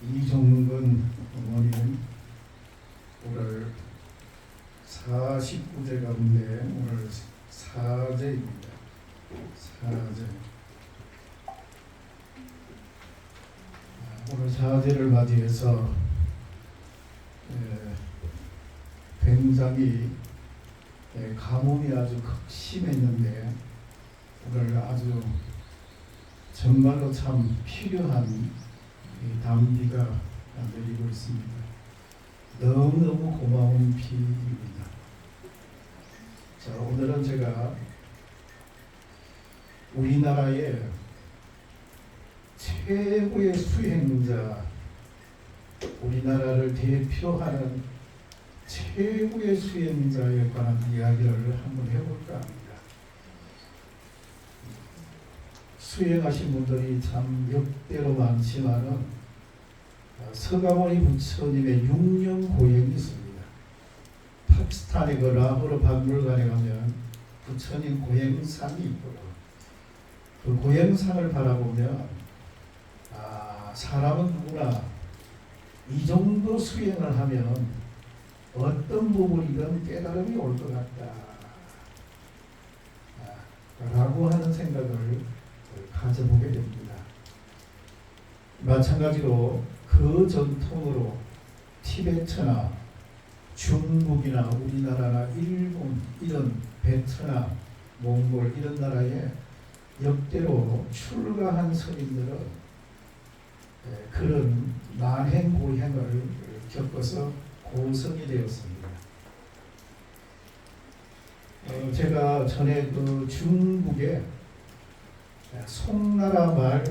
이종근 어머니는 오늘 49제 가운데 오늘 사제입니다. 사제. 오늘 사제를 맞이해서 굉장히 가뭄이 아주 극심했는데 오늘 아주 정말로 참 필요한 단비가 내리고 있습니다. 너무너무 고마운 비입니다. 자, 오늘은 제가 우리나라의 최고의 수행자, 우리나라를 대표하는 최고의 수행자에 관한 이야기를 한번 해볼까 합니다. 수행하신 분들이 참 역대로 많지만은 서가모니 부처님의 6년 고행이 있습니다. 파키스탄의 그 라호르 박물관에 가면 부처님 고행상이 있고요. 그 고행상을 바라보면 사람은 누구나 이 정도 수행을 하면 어떤 부분이든 깨달음이 올 것 같다 라고 하는 생각을 가져보게 됩니다. 마찬가지로 그 전통으로 티베트나 중국이나 우리나라나 일본 이런 베트남, 몽골 이런 나라에 역대로 출가한 스님들은 그런 만행고행을 겪어서 고성이 되었습니다. 제가 전에 그 중국에 송나라 말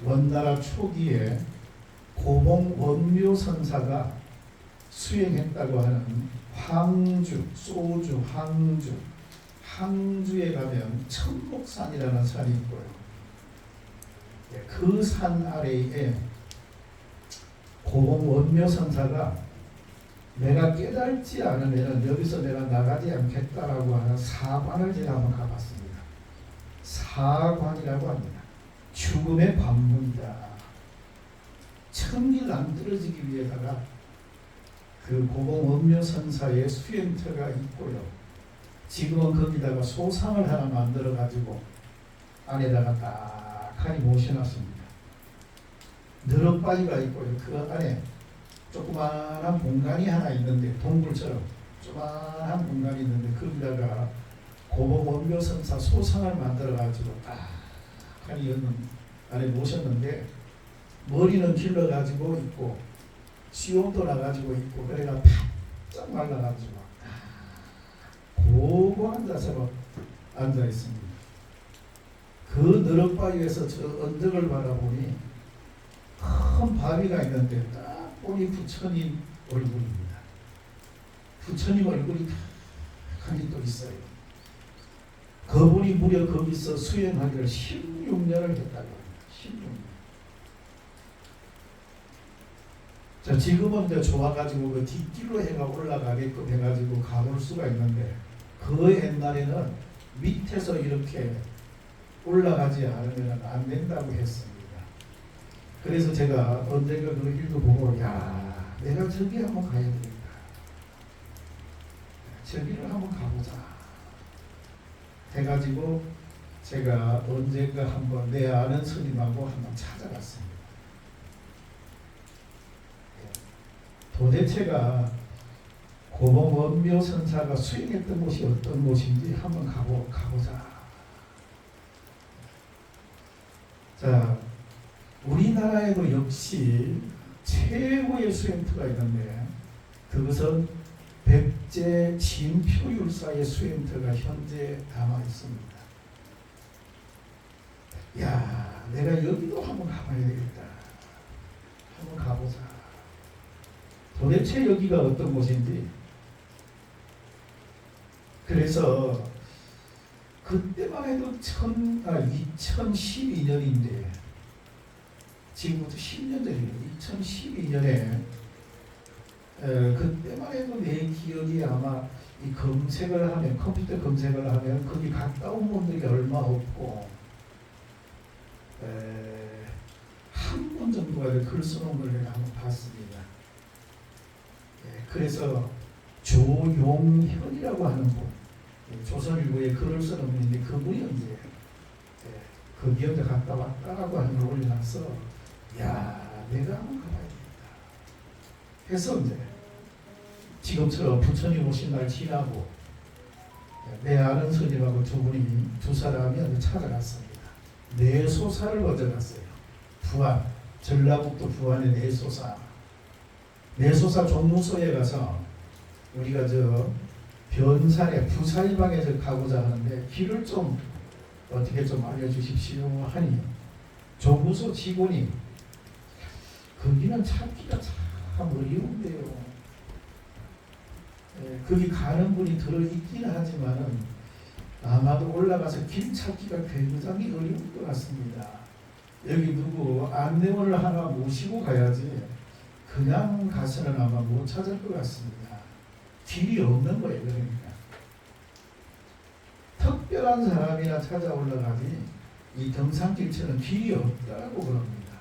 원나라 초기에 고봉 원묘선사가 수행했다고 하는 황주, 소주, 항주에 가면 천목산이라는 산이 있고요. 그 산 아래에 고봉 원묘선사가 내가 깨달지 않으면 여기서 내가 나가지 않겠다라고 하는 사관을 제가 한번 가봤습니다. 사관이라고 합니다. 죽음의 관문이다. 천길 안 떨어지기 위해다가 그 고봉 원묘선사의 수행터가 있고요. 지금은 거기다가 소상을 하나 만들어 가지고 안에다가 딱하니 모셔놨습니다. 너럭바위가 있고요. 그 안에 조그마한 공간이 하나 있는데 동굴처럼 조그마한 공간이 있는데 거기다가 고봉 원묘선사 소상을 만들어 가지고 딱하니 안에 모셨는데 머리는 길러 가지고 있고 수염도 나 가지고 있고 그래가 바짝 말라 가지고 고고 앉아서 앉아 있습니다. 그 너럭바위에서 저 언덕을 바라보니 큰 바위가 있는데 딱 보니 부처님 얼굴입니다. 부처님 얼굴이 딱하니 또 있어요. 그분이 무려 거기서 수행하기를 16년을 했다고 합니다. 16년. 자, 지금은 이제 좋아가지고 그 뒷길로 해가 올라가게끔 해가지고 가볼 수가 있는데 그 옛날에는 밑에서 이렇게 올라가지 않으면 안 된다고 했습니다. 그래서 제가 언젠가 그 읽어보고 내가 저기 한번 가야 되겠다. 저기를 한번 가보자 해가지고 제가 언젠가 한번 내 아는 스님하고 한번 찾아갔습니다. 도대체가 고봉 원묘선사가 수행했던 곳이 어떤 곳인지 한번 가보자. 자, 우리나라에도 역시 최고의 수행터가 있는데 그것은 백제 진표율사의 수행터가 현재 남아 있습니다. 내가 여기도 한번 가봐야 되겠다. 한번 가보자. 도대체 여기가 어떤 곳인지. 그래서 그때만 해도 2012년인데 지금부터 10년 전이에요. 2012년에 그때만 해도 내 기억이 아마 이 검색을 하면 컴퓨터 검색을 하면 거기 가까운 분들이 얼마 없고 한 분 정도가 글 써놓은 걸 내가 한번 봤습니다. 그래서 조용현이라고 하는 분, 조선일보에 글을 쓰는 분인데 그분이 이제 거기에 이제 갔다 왔다라고 하는 걸 올려놔서 야 내가 한번 가봐야겠다 해서 이제 지금처럼 부처님 오신 날 지나고 내 아는 스님하고 두 사람이 찾아갔습니다. 내소사를 먼저 갔어요. 부안, 전라북도 부안의 내소사. 내소사 종무소에 가서 우리가 저 변산에 부사이방에 가고자 하는데 길을 좀 어떻게 좀 알려주십시오 하니 종무소 직원이 거기는 찾기가 참 어려운데요. 거기 가는 분이 들어있긴 하지만은 아마도 올라가서 길 찾기가 굉장히 어려울 것 같습니다. 여기 누구 안내원을 하나 모시고 가야지 그냥 가서는 아마 못 찾을 것 같습니다. 길이 없는 거예요. 그러니까 특별한 사람이나 찾아 올라가지 이 등산길처럼 길이 없다고 그럽니다.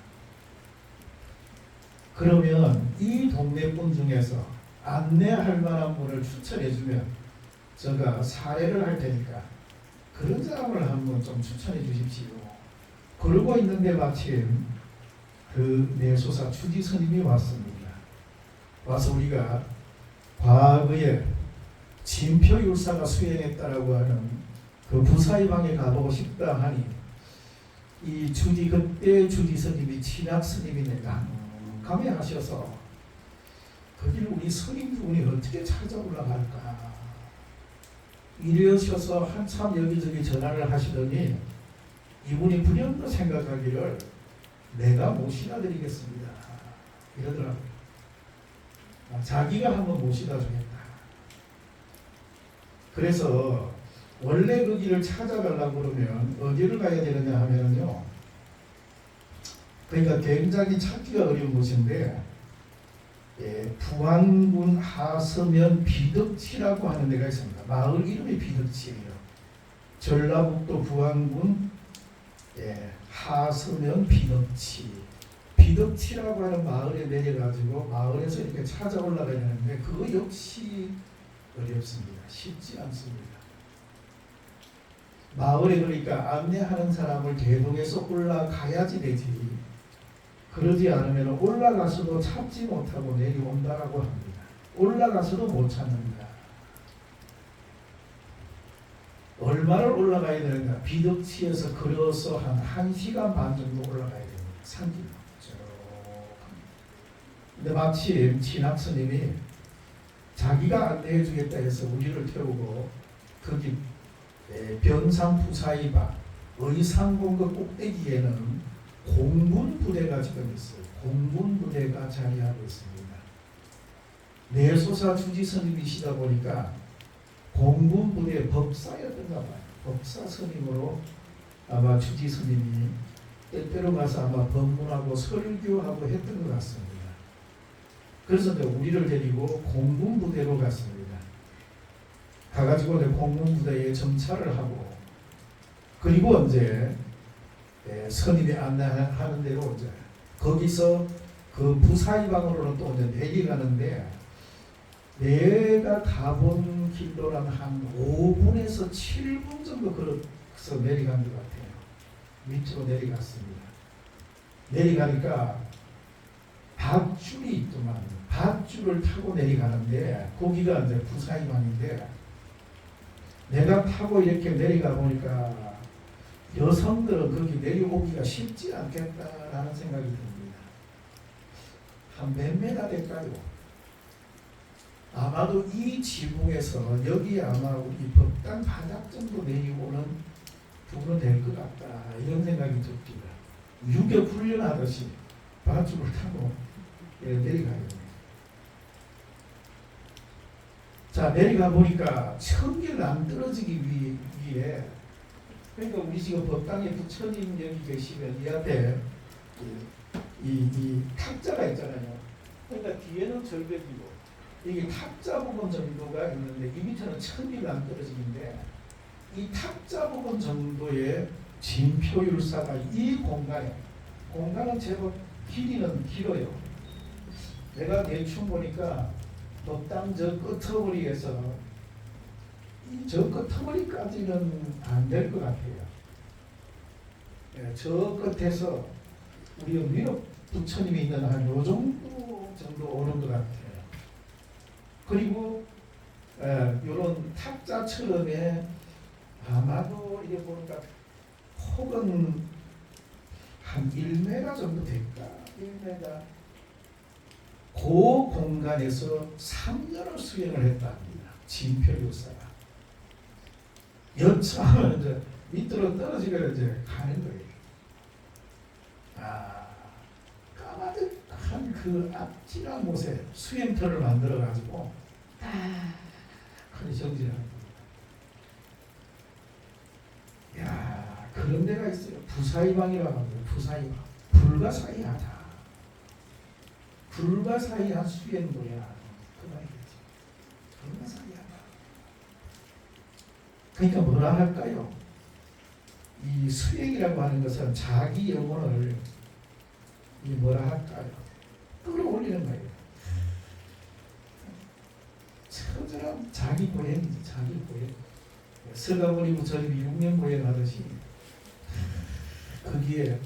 그러면 이 동네 분 중에서 안내할 만한 분을 추천해주면 제가 사례를 할 테니까 그런 사람을 한번 좀 추천해 주십시오. 그러고 있는데 마침 그 내소사 추지 스님이 왔습니다. 와서 우리가 과거에 진표율사가 수행했다라고 하는 그 부사이방에 가보고 싶다 하니 이 주지 그때 주지 스님이 친학 스님이 깜깜해 하셔서 거기를 우리 스님 두 분이 어떻게 찾아 올라갈까 이러셔서 한참 여기저기 전화를 하시더니 이분이 불현도 생각하기를 내가 모시다 드리겠습니다 이러더라고요. 자기가 한번 모시다 주겠다. 그래서 원래 그 길을 찾아가려고 그러면 어디를 가야 되느냐 하면요, 그러니까 굉장히 찾기가 어려운 곳인데 부안군 하서면 비덕치라고 하는 데가 있습니다. 마을 이름이 비덕치예요. 전라북도 부안군 하서면 비덕치라고 하는 마을에 내려가지고 마을에서 이렇게 찾아 올라가야 되는데 그거 역시 어렵습니다. 쉽지 않습니다. 마을에 그러니까 안내하는 사람을 대동해서 올라가야지 되지. 그러지 않으면 올라가서도 찾지 못하고 내려온다라고 합니다. 올라가서도 못 찾는다. 얼마를 올라가야 되는가? 비덕치에서 걸어서 한 1시간 반 정도 올라가야 됩니다. 산길로. 근데 마침 친학 스님이 자기가 안내해 주겠다 해서 우리를 태우고 거기 변산 부사이바 의상공급 꼭대기에는 공군 부대가 지금 있어요. 공군 부대가 자리하고 있습니다. 내소사 주지 스님이시다 보니까 공군 부대 법사였던가 봐요. 법사 스님으로 아마 주지 스님이 때때로 가서 아마 법문하고 설교하고 했던 것 같습니다. 그래서 이제 우리를 데리고 공군 부대로 갔습니다. 가가지고 이제 공군 부대에 정차를 하고 그리고 이제 스님이 안내하는 대로 이제 거기서 그 부사이방으로는 또 이제 내려가는데 내가 가본 길로는 한 5분에서 7분 정도 걸어서 내려간 것 같아요. 밑으로 내려갔습니다. 내려가니까 밧줄이 있더만 밧줄을 타고 내려가는데 거기가 이제 부사이방인데 내가 타고 이렇게 내려가 보니까 여성들은 거기 내려오기가 쉽지 않겠다라는 생각이 듭니다. 한 몇 메다 될까요? 아마도 이 지붕에서 여기 아마 우리 법당 바닥 정도 내려오는 부분은 될 것 같다 이런 생각이 듭니다. 유격 훈련하듯이 밧줄을 타고 내려가야 됩니다. 자 내려가 보니까 천길 안 떨어지기 위해 그러니까 우리 지금 법당에 부처님 여기 계시면 이 앞에 이 탁자가 있잖아요. 그러니까 뒤에는 절벽이고 이게 탁자 부분 정도가 있는데 이 밑에는 천일 안 떨어지는데 이 탁자 부분 정도의 진표율사가 이 공간은 제법 길이는 길어요. 내가 대충 보니까 녹당 저 끄트머리에서 저 끄트머리까지는 안 될 것 같아요. 저 끝에서 우리 민업 부처님이 있는 한 요 정도 오는 것 같아요. 그리고 이런 탁자처럼의 아마도 이게 보니까 폭은 한 1m 정도 될까? 1m. 그 공간에서 3년을 수행을 했답니다. 진표율사가. 여차하면 이제 밑으로 떨어지게 이제 가는 거예요. 까마득한 그 앞지랑 곳에 수행터를 만들어 가지고 큰 정진하는 겁니다. 야, 그런 데가 있어요. 부사이방이라고 합니다. 부사이방. 불가사의하다. 불가사의한 수행도야. 그 말이겠지. 불가사의하다. 그러니까 뭐라 할까요? 이 수행이라고 하는 것은 자기 영혼을 이 뭐라 할까요? 끌어올리는 거예요. 처절한 자기 보행이지. 자기 보행. 서가모니 부처님이 6년 보행하듯이 거기에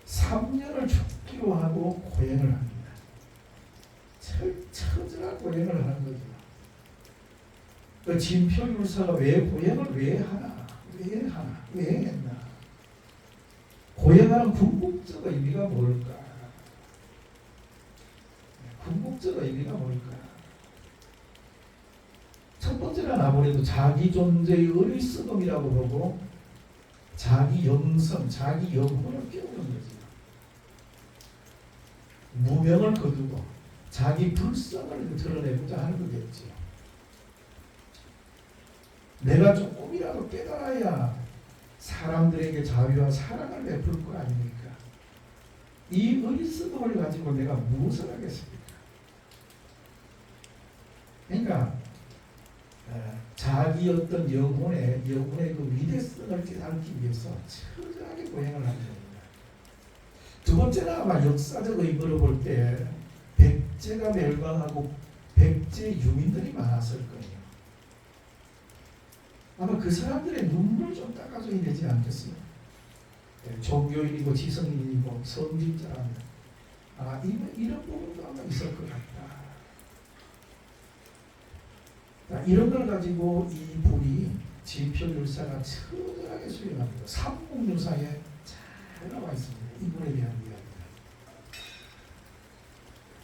3년을 죽기로 하고 고행을 합니다. 처절한 고행을 하는 거죠. 그 진표율사가 왜 고행을 왜 하나? 왜 했나? 고행하는 궁극적 의미가 뭘까? 궁극적 의미가 뭘까? 첫 번째는 아무래도 자기 존재의 어리석음이라고 보고 자기 영성, 자기 영혼을 깨우는 거지. 무명을 거두고 자기 불성을 드러내고자 하는 거겠지. 내가 조금이라도 깨달아야 사람들에게 자비와 사랑을 베풀 거 아닙니까? 이 어리석음을 가지고 내가 무엇을 하겠습니까? 그러니까 자기 어떤 영혼의 그 위대성을 깨닫기 위해서 처절하게 고행을 하는 겁니다. 두 번째는 아마 역사적 의미로 볼 때 백제가 멸망하고 백제 유민들이 많았을 거예요. 아마 그 사람들의 눈물 좀 닦아줘야 되지 않겠어요? 종교인이고 지성인이고 성직자라면 이런 부분도 아마 있을 것 같다. 이런 걸 가지고 이 분이 진표율사가 처절하게 수행합니다. 삼국유사에 잘 나와 있습니다. 이분에 대한 이야기가.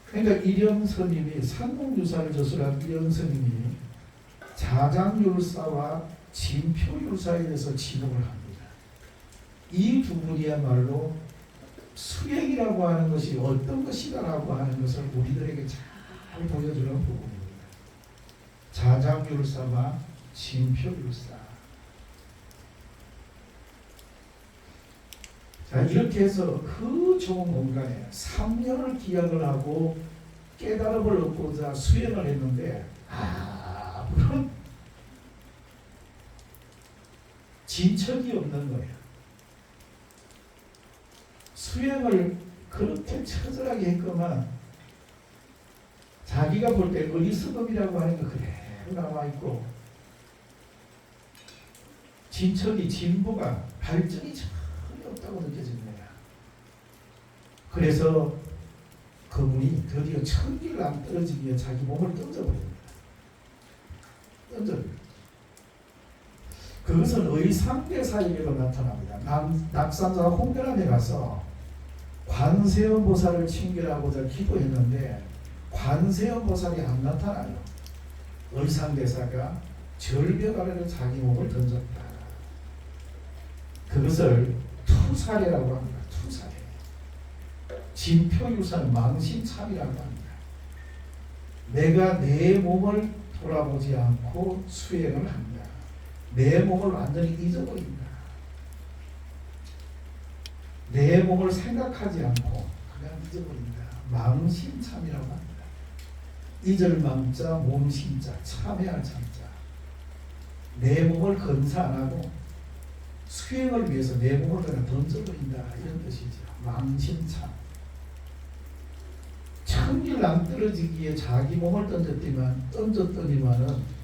그러니까 일영스님이 삼국유사를 저술한 일영스님이 자장율사와 진표율사에 대해서 지목을 합니다. 이 두 분이야말로 수행이라고 하는 것이 어떤 것이다라고 하는 것을 우리들에게 잘 보여주는 부분입니다. 자장율사와 진표율사. 자, 이렇게 해서 그 좋은 공간에 3년을 기약을 하고 깨달음을 얻고자 수행을 했는데 아무런 진척이 없는 거예요. 수행을 그렇게 처절하게 했건만 자기가 볼 때 어리석음이라고 하는 거 그대로 남아있고 진보가 발전이 전혀 없다고 느껴집니다. 그래서 그분이 드디어 천기를 안 떨어지기 위해 자기 몸을 던져버립니다. 그것은 의상대사에게도 나타납니다. 낙산사 홍대람에 가서 관세음 보살을 칭결하고자 기도했는데 관세음 보살이 안 나타나요. 의상대사가 절벽 아래로 자기 몸을 던졌다. 그것을 투사례라고 합니다. 투사례. 진표유사는 망신참이라고 합니다. 내가 내 몸을 돌아보지 않고 수행을 한다. 내 몸을 완전히 잊어버린다. 내 몸을 생각하지 않고 그냥 잊어버린다. 망신참이라고 합니다. 잊을망자 몸신자 참회할 참자. 내 몸을 건사 안 하고 수행을 위해서 내 몸을 그냥 던져버린다 이런 뜻이죠. 망신참. 천길 안 떨어지기에 자기 몸을 던졌더니만은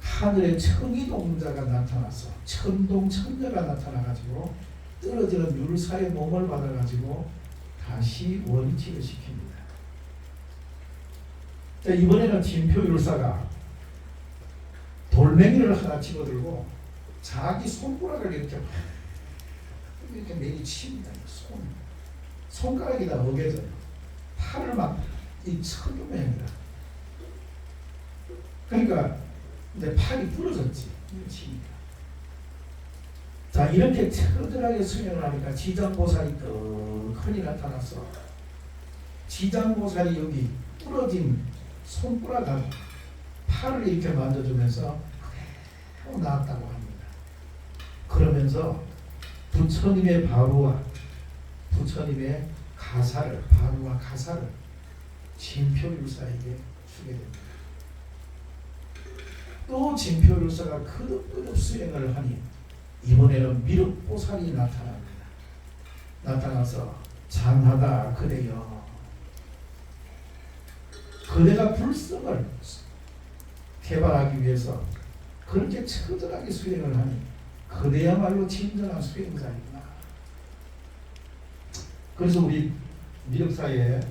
하늘에 천이동자가 나타나서 천동천녀가 나타나가지고 떨어지는 율사의 몸을 받아가지고 다시 원치를 시킵니다. 자, 이번에는 진표율사가 돌멩이를 하나 집어들고 자기 손가락을 이렇게 내리칩니다. 손가락이 다 어겨져요. 팔을 막 이 쳐주면입니다. 그러니까 이제 팔이 부러졌지. 자, 이렇게 처절하게 수행을 하니까 지장보살이 떡하니 나타났어. 지장보살이 여기 부러진 손가락 팔을 이렇게 만져주면서 그대로 나았다고 합니다. 그러면서 부처님의 바로와 부처님의 가사를, 바로와 가사를 진표율사에게 주게 됩니다. 또 진표율사가 거듭 수행을 하니 이번에는 미륵보살이 나타납니다. 나타나서 장하다 그대여, 그대가 불성을 개발하기 위해서 그렇게 처절하게 수행을 하니 그대야말로 진정한 수행자이구나. 그래서 우리 미륵사의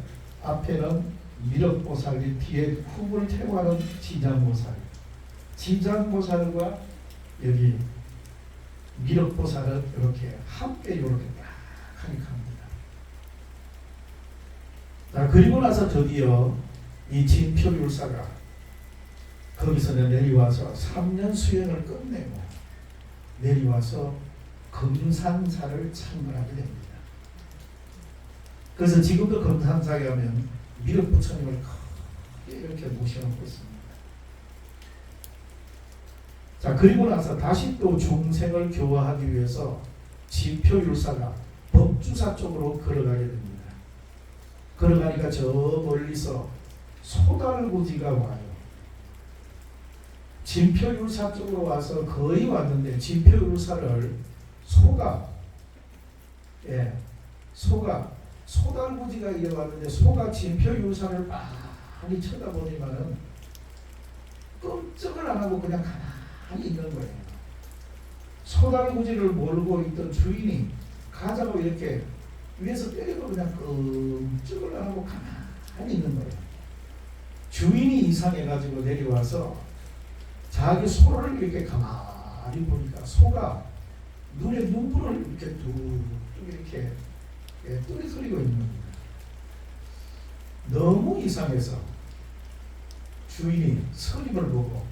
앞에는 미륵보살이 뒤에 훅을 태워가는 지장보살, 지장보살과 여기 미륵보살은 이렇게 함께 이렇게 딱 하니 갑니다. 자, 그리고 나서 드디어 이 진표율사가 거기서는 내려와서 3년 수행을 끝내고 내려와서 금산사를 창건하게 됩니다. 그래서 지금도 금산사에 가면 미륵부처님을 크게 이렇게 모셔놓고 있습니다. 자, 그리고 나서 다시 또 중생을 교화하기 위해서 진표율사가 법주사 쪽으로 걸어가게 됩니다. 걸어가니까 저 멀리서 소달구지가 와요. 진표율사 쪽으로 와서 거의 왔는데 진표율사를 소달구지가 이어왔는데 소가 진표율사를 많이 쳐다보니만은 끔찍을 안 하고 그냥 가만히 있는 거예요. 소달구지를 몰고 있던 주인이 가자고 이렇게 위에서 때리고 그냥 끔찍을 안 하고 가만히 있는 거예요. 주인이 이상해가지고 내려와서 자기 소를 이렇게 가만히 보니까 소가 눈에 눈물을 이렇게 뚝뚝 이렇게 뚜리소리고 있는 겁니다. 너무 이상해서 주인이 스님을 보고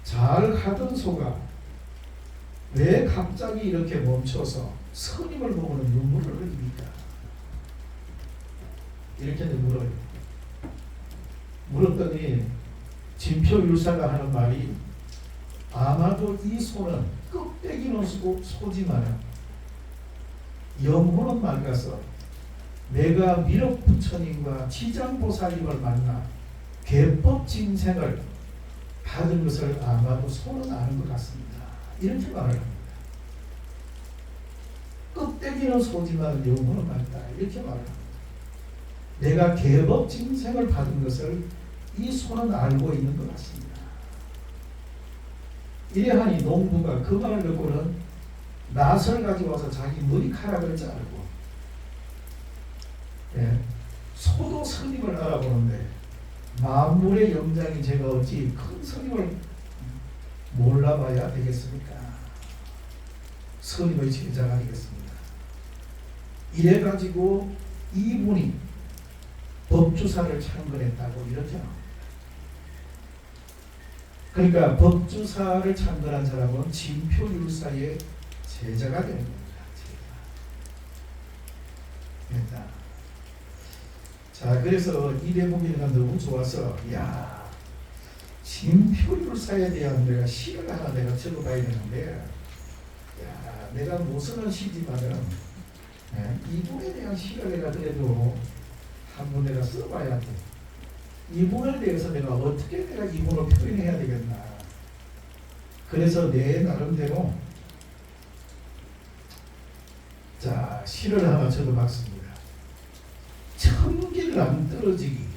잘 가던 소가 왜 갑자기 이렇게 멈춰서 스님을 보고는 눈물을 흘립니까? 이렇게 물었더니 진표율사가 하는 말이 아마도 이 소는 껍데기는 소지만 영혼은 맑아서 내가 미륵부처님과 지장보살님을 만나 개법징생을 받은 것을 아마도 소는 아는 것 같습니다. 이렇게 말을 합니다. 껍데기는 소지만 영혼은 맑다. 이렇게 말을 합니다. 내가 개법징생을 받은 것을 이 소는 알고 있는 것 같습니다. 이래하니 농부가 그 말을 듣고는 낫을 가지고 와서 자기 머리카락을 자르고, 소도 스님을 알아보는데 만물의 영장이 제가 어찌 큰 스님을 몰라봐야 되겠습니까? 스님의 제자가 되겠습니다. 이래가지고 이분이 법주사를 창건했다고 이렇게 나옵니다. 그러니까 법주사를 창건한 사람은 진표율사의 제자가 되는 겁니다. 제자. 자, 그래서 이 대목이가 너무 좋아서, 야, 진표율사에 대한 내가 시를 하나 내가 적어봐야 되는데, 야, 내가 무슨 시지만은 이분에 대한 시를 내가 그래도 한번 내가 써봐야 돼. 이분에 대해서 내가 어떻게 내가 이분을 표현해야 되겠나. 그래서 내 나름대로 자 시를 하나 적어봤습니다. 천길랑 떨어지기.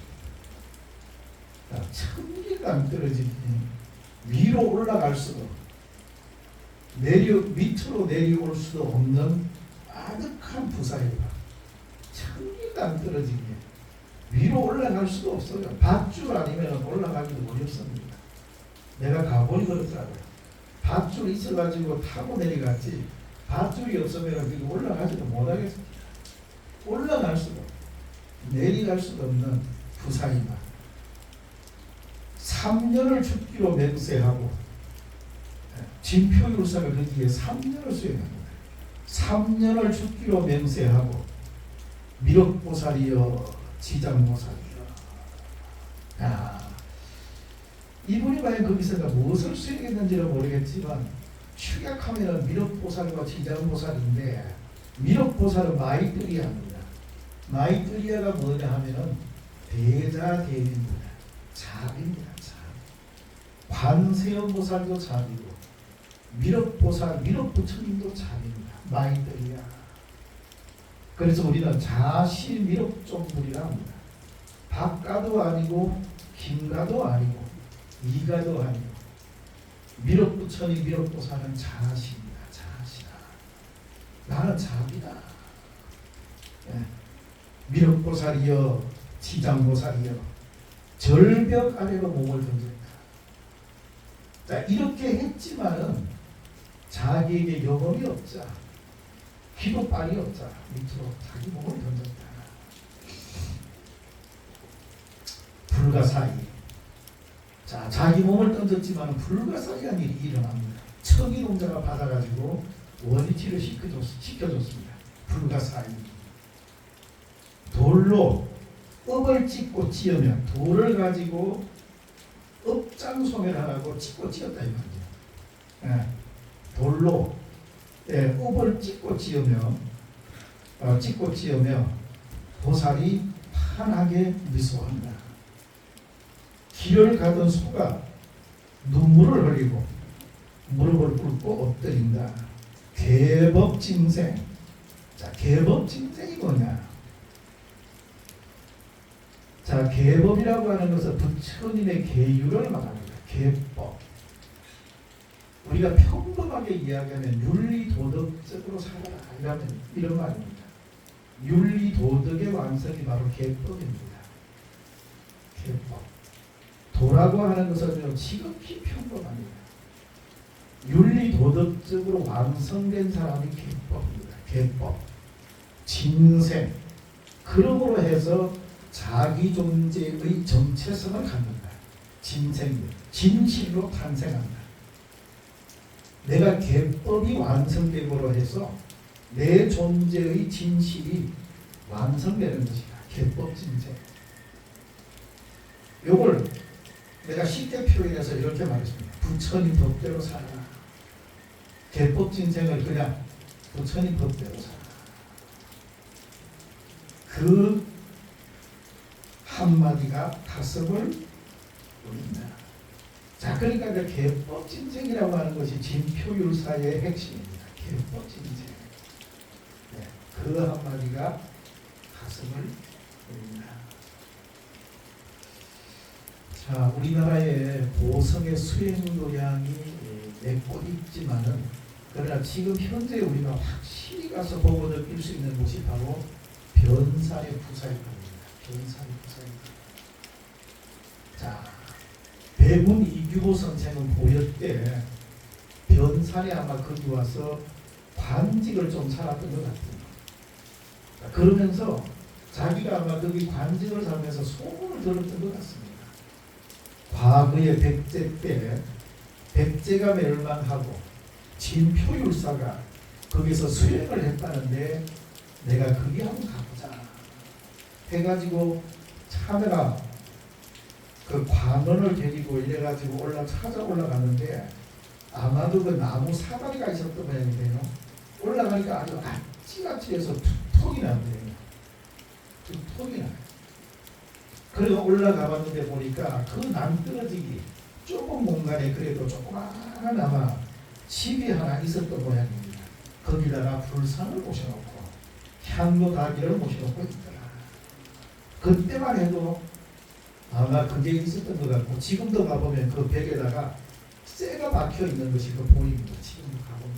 천길랑 떨어지기. 위로 올라갈 수도 밑으로 내려올 수도 없는 아득한 부사이다. 천길랑 떨어지기. 위로 올라갈 수도 없어요. 밧줄 아니면 올라가기도 어렵습니다. 내가 가보니 그렇더라고요. 밧줄 있어가지고 타고 내려갔지 밧줄이 없으면 위로 올라가지도 못하겠습니다. 올라갈 수도 내려갈 수도 없는 부사이다. 3년을 죽기로 맹세하고 진표율사가 거기에 3년을 수행합니다. 3년을 죽기로 맹세하고 미륵보살이여 지장보살이여. 이분이 과연 거기서가 무엇을 수행했는지는 모르겠지만 축약하면 미륵보살과 지장보살인데 미륵보살은 마이뜨리아입니다. 마이뜨리아가 뭐냐 하면은 대자대비입니다. 자비입니다. 자비. 관세음보살도 자비고 미륵보살, 미륵부처님도 자비입니다. 마이뜨리아. 그래서 우리는 자시미륵종불이라 합니다. 박가도 아니고 김가도 아니고 이가도 아니고 미륵부처님 미륵보살은 자시입니다. 자시다. 나는 자비다. 예. 미륵보살이여 지장보살이여 절벽 아래로 몸을 던졌다. 자 이렇게 했지만은 자기에게 영험이 없자 기도빨이 없자 밑으로 자기 몸을 던졌다. 불가사의. 자 자기 몸을 던졌지만 불가사의한 일이 일어납니다. 청이동자가 받아가지고 원위치를 시켜줬습니다. 불가사의. 돌로 업을 찍고 찌으면 돌을 가지고 업장소멸하라고 찍고 찌었다 이 말이에요. 예. 돌로 업을 찍고 찌으며 보살이 환하게 미소한다. 길을 가던 소가 눈물을 흘리고 무릎을 꿇고 엎드린다. 계법징생. 자, 계법징생이 뭐냐? 자, 계법이라고 하는 것은 부처님의 계율을 말합니다. 계법. 우리가 평범하게 이야기하면 윤리도덕적으로 살아라 이런 말입니다. 윤리도덕의 완성이 바로 계법입니다. 계법. 도라고 하는 것은 지극히 평범합니다. 윤리도덕적으로 완성된 사람이 계법입니다. 계법. 진생. 그러므로 해서 자기 존재의 정체성을 갖는다. 진생. 진실로 탄생한다. 내가 계법이 완성됨으로 해서 내 존재의 진실이 완성되는 것이다. 계법 진생. 요걸 내가 쉽게 표현해서 이렇게 말했습니다. 부처님 법대로 살아라. 계법 진생을 그냥 부처님 법대로 살아라. 그 한마디가 가슴을 울린다. 자, 그러니까 그 계법 진생이라고 하는 것이 진표율사의 핵심입니다. 계법 진생. 네, 그 한마디가 가슴을 울린다. 자, 우리나라의 보성의 수행도량이 몇 곳 있지만은 그러나 지금 현재 우리가 확실히 가서 보고 느낄 수 있는 곳이 바로 변살의 부사입니다. 변살의 부사입니다. 자, 배문 이규보 선생은 고려 때 변살에 아마 거기 와서 관직을 좀 살았던 것 같아요. 그러면서 자기가 아마 거기 관직을 살면서 소문을 들었던 것 같습니다. 과거의 백제 때 백제가 멸망하고 진표율사가 거기서 수행을 했다는데 내가 거기 한번 가보자 해가지고 참외가 그 관원을 데리고 이래가지고 찾아 올라갔는데 아마도 그 나무 사다리가 있었던 모양이에요. 올라가니까 아주 아찔아찔해서 두통이 난대요. 두통이 나요. 그리고 올라가 봤는데 보니까 그 낭떠러지기 좁은 공간에 그래도 조그마하나마 집이 하나 있었던 모양입니다. 거기다가 불상을 모셔놓고 향로 다기를 모셔놓고 있더라. 그때만 해도 아마 그게 있었던 것 같고, 지금도 가보면 그 벽에다가 쇠가 박혀 있는 것이 그 보입니다. 지금도 가보면.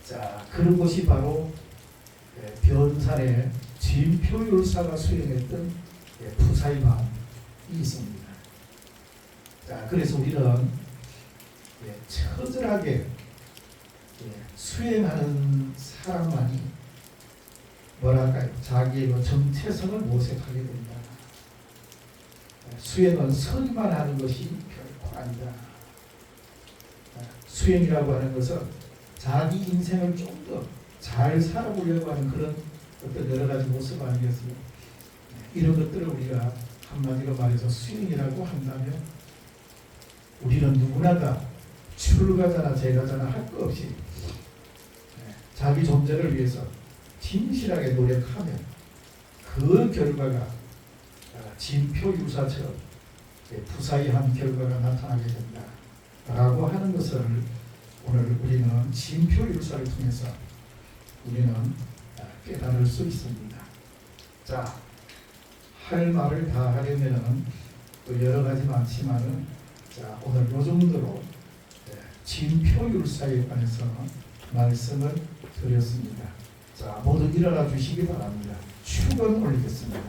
자, 그런 곳이 바로 변산의 진표율사가 수행했던 푸사이만이 있습니다. 자, 그래서 우리는 처절하게 수행하는 사람만이 뭐랄까요, 자기의 그 정체성을 모색하게 된다. 수행은 선만 하는 것이 결코 아니다. 수행이라고 하는 것은 자기 인생을 좀 더 잘 살아보려고 하는 그런 어떤 여러 가지 모습 아니겠어요? 이런 것들을 우리가 한마디로 말해서 수행이라고 한다면, 우리는 누구나 다 출가자나 재가자나 할 것 없이 자기 존재를 위해서 진실하게 노력하면 그 결과가 진표유사처럼 푸사이한 결과가 나타나게 된다 라고 하는 것을 오늘 우리는 진표유사를 통해서 우리는 깨달을 수 있습니다. 자, 할 말을 다 하려면은 또 여러 가지 많지만은, 자, 오늘 요 정도로 진표율사에 관해서 말씀을 드렸습니다. 자, 모두 일어나 주시기 바랍니다. 축원 올리겠습니다.